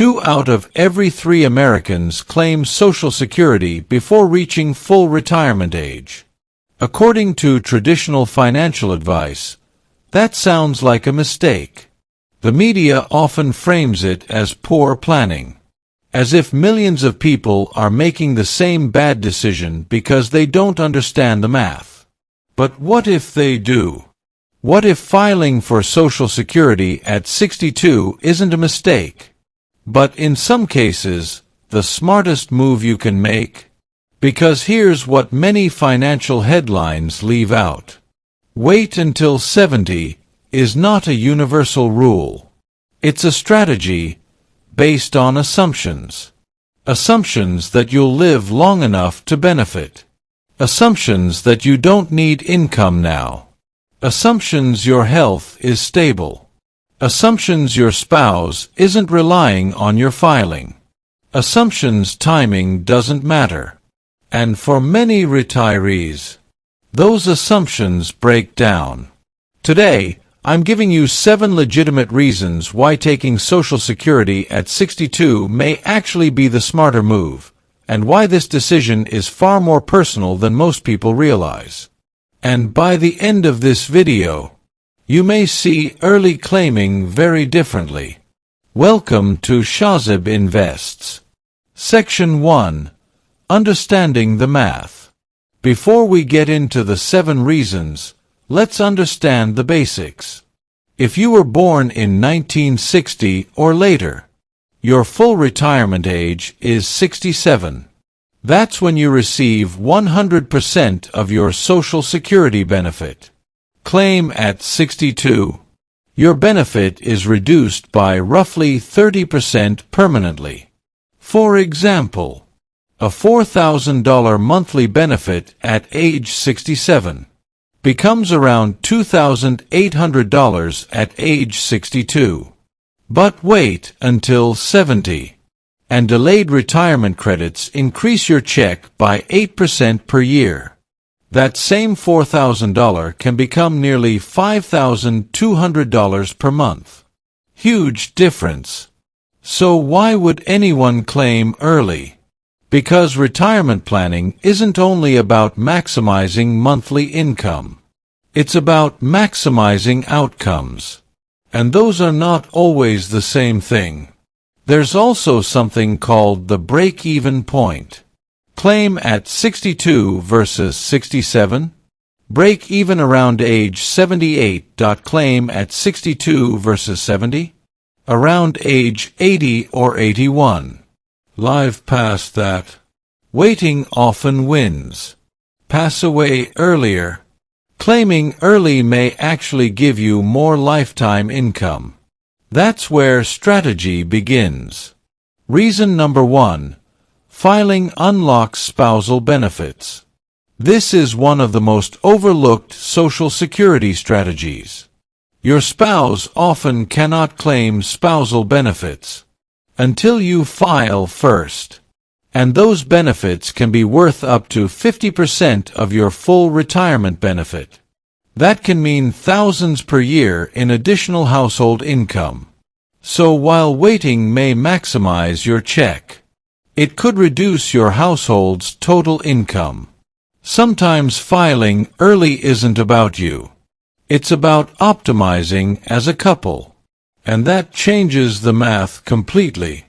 2 out of every 3 Americans claim Social Security before reaching full retirement age. According to traditional financial advice, that sounds like a mistake. The media often frames it as poor planning, as if millions of people are making the same bad decision because they don't understand the math. But what if they do? What if filing for Social Security at 62 isn't a mistake, but in some cases, the smartest move you can make? Because here's what many financial headlines leave out. Wait until 70 is not a universal rule. It's a strategy based on assumptions. Assumptions that you'll live long enough to benefit. Assumptions that you don't need income now. Assumptions your health is stable. Assumptions your spouse isn't relying on your filing. Assumptions timing doesn't matter. And for many retirees, those assumptions break down. Today, I'm giving you 7 legitimate reasons why taking Social Security at 62 may actually be the smarter move, and why this decision is far more personal than most people realize. And by the end of this video, you may see early claiming very differently. Welcome to Shazib Invests. Section 1. Understanding the math. Before we get into the 7 reasons, let's understand the basics. If you were born in 1960 or later, your full retirement age is 67. That's when you receive 100% of your Social Security benefit. Claim at 62. Your benefit is reduced by roughly 30% permanently. For example, a $4,000 monthly benefit at age 67 becomes around $2,800 at age 62. But wait until 70, and delayed retirement credits increase your check by 8% per year. That same $4,000 can become nearly $5,200 per month. Huge difference. So why would anyone claim early? Because retirement planning isn't only about maximizing monthly income. It's about maximizing outcomes. And those are not always the same thing. There's also something called the break-even point. Claim at 62 versus 67. Break even around age 78. Claim at 62 versus 70. Around age 80 or 81. Live past that. Waiting often wins. Pass away earlier. Claiming early may actually give you more lifetime income. That's where strategy begins. Reason number 1. Filing unlocks spousal benefits. This is one of the most overlooked Social Security strategies. Your spouse often cannot claim spousal benefits until you file first. And those benefits can be worth up to 50% of your full retirement benefit. That can mean thousands per year in additional household income. So while waiting may maximize your check, it could reduce your household's total income. Sometimes filing early isn't about you. It's about optimizing as a couple. And that changes the math completely.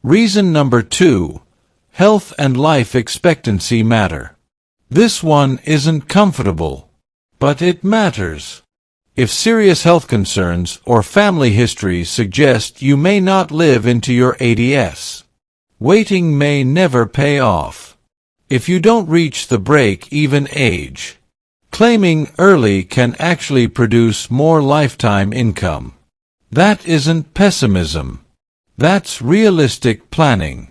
Reason number 2. Health and life expectancy matter. This one isn't comfortable, but it matters. If serious health concerns or family history suggest you may not live into your 80s, waiting may never pay off. If you don't reach the break-even age, claiming early can actually produce more lifetime income. That isn't pessimism. That's realistic planning.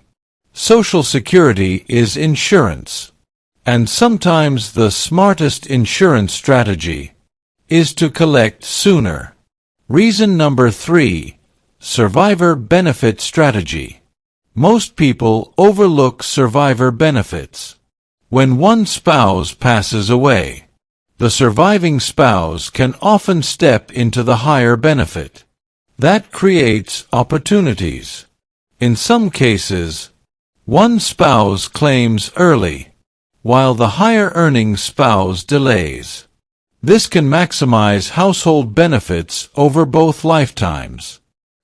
Social Security is insurance. And sometimes the smartest insurance strategy is to collect sooner. Reason number 3. Survivor benefit strategy. Most people overlook survivor benefits. When one spouse passes away, the surviving spouse can often step into the higher benefit. That creates opportunities. In some cases, one spouse claims early, while the higher-earning spouse delays. This can maximize household benefits over both lifetimes.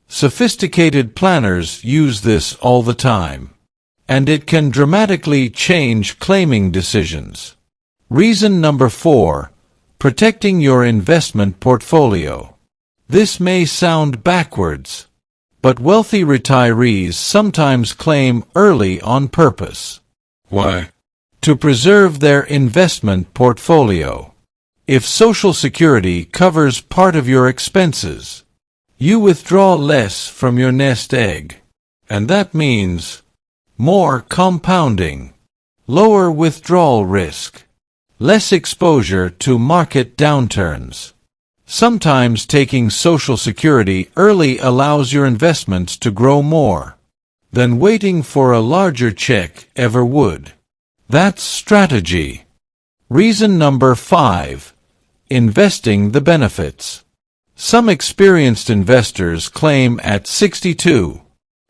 Sophisticated planners use this all the time, and it can dramatically change claiming decisions. Reason number 4, protecting your investment portfolio. This may sound backwards, but wealthy retirees sometimes claim early on purpose. Why? To preserve their investment portfolio. If Social Security covers part of your expenses, you withdraw less from your nest egg, and that means more compounding, lower withdrawal risk, less exposure to market downturns. Sometimes taking Social Security early allows your investments to grow more than waiting for a larger check ever would. That's strategy. Reason number 5, investing the benefits. Some experienced investors claim at 62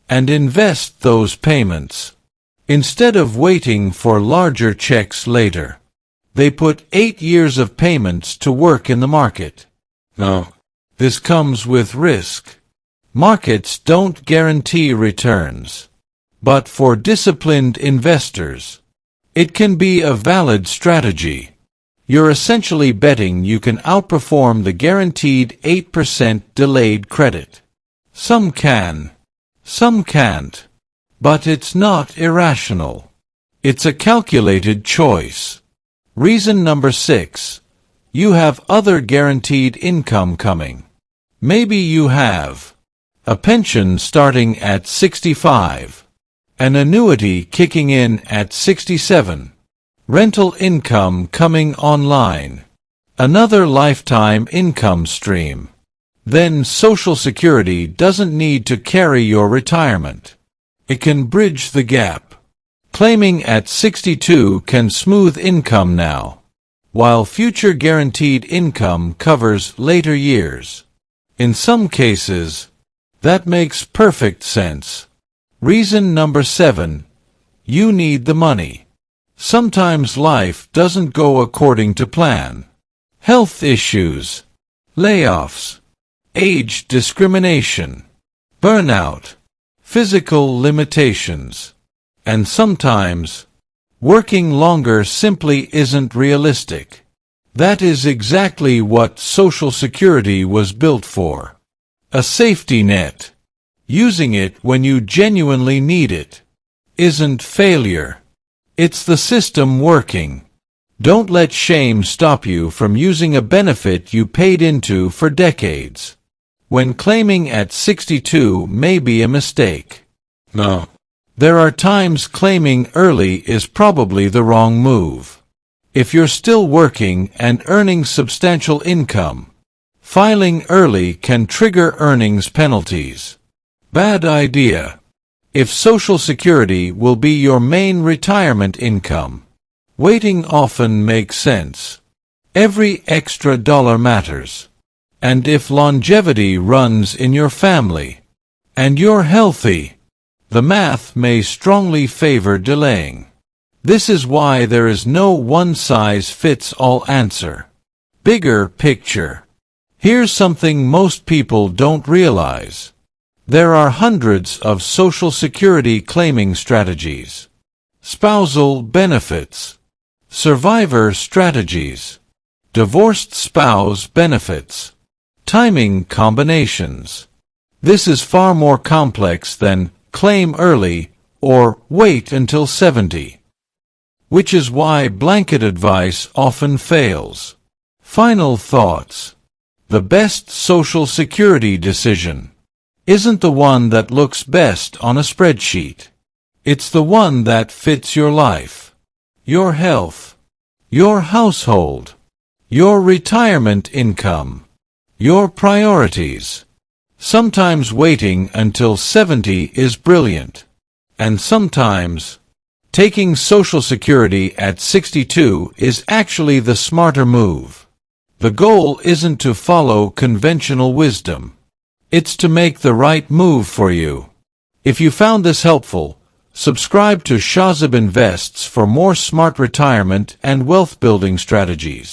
and invest those payments. Instead of waiting for larger checks later, they put 8 years of payments to work in the market. No. This comes with risk. Markets don't guarantee returns. But for disciplined investors, it can be a valid strategy. You're essentially betting you can outperform the guaranteed 8% delayed credit. Some can, some can't. But it's not irrational. It's a calculated choice. Reason number 6, you have other guaranteed income coming. Maybe you have a pension starting at 65, an annuity kicking in at 67, rental income coming online, another lifetime income stream. Then Social Security doesn't need to carry your retirement. It can bridge the gap. Claiming at 62 can smooth income now, while future guaranteed income covers later years. In some cases, that makes perfect sense. Reason number 7, you need the money. Sometimes life doesn't go according to plan. Health issues, layoffs, age discrimination, burnout, physical limitations, and sometimes working longer simply isn't realistic. That is exactly what Social Security was built for. A safety net. Using it when you genuinely need it isn't failure. It's the system working. Don't let shame stop you from using a benefit you paid into for decades. When claiming at 62 may be a mistake. No. There are times claiming early is probably the wrong move. If you're still working and earning substantial income, filing early can trigger earnings penalties. Bad idea. If Social Security will be your main retirement income, waiting often makes sense. Every extra dollar matters. And if longevity runs in your family, and you're healthy, the math may strongly favor delaying. This is why there is no one-size-fits-all answer. Bigger picture. Here's something most people don't realize. There are hundreds of Social Security claiming strategies. Spousal benefits, survivor strategies, divorced spouse benefits, timing combinations. This is far more complex than claim early or wait until 70. Which is why blanket advice often fails. Final thoughts. The best Social Security decision isn't the one that looks best on a spreadsheet. It's the one that fits your life, your health, your household, your retirement income, your priorities. Sometimes waiting until 70 is brilliant, and sometimes taking Social Security at 62 is actually the smarter move. The goal isn't to follow conventional wisdom. It's to make the right move for you. If you found this helpful, subscribe to Shazib Invests for more smart retirement and wealth building strategies.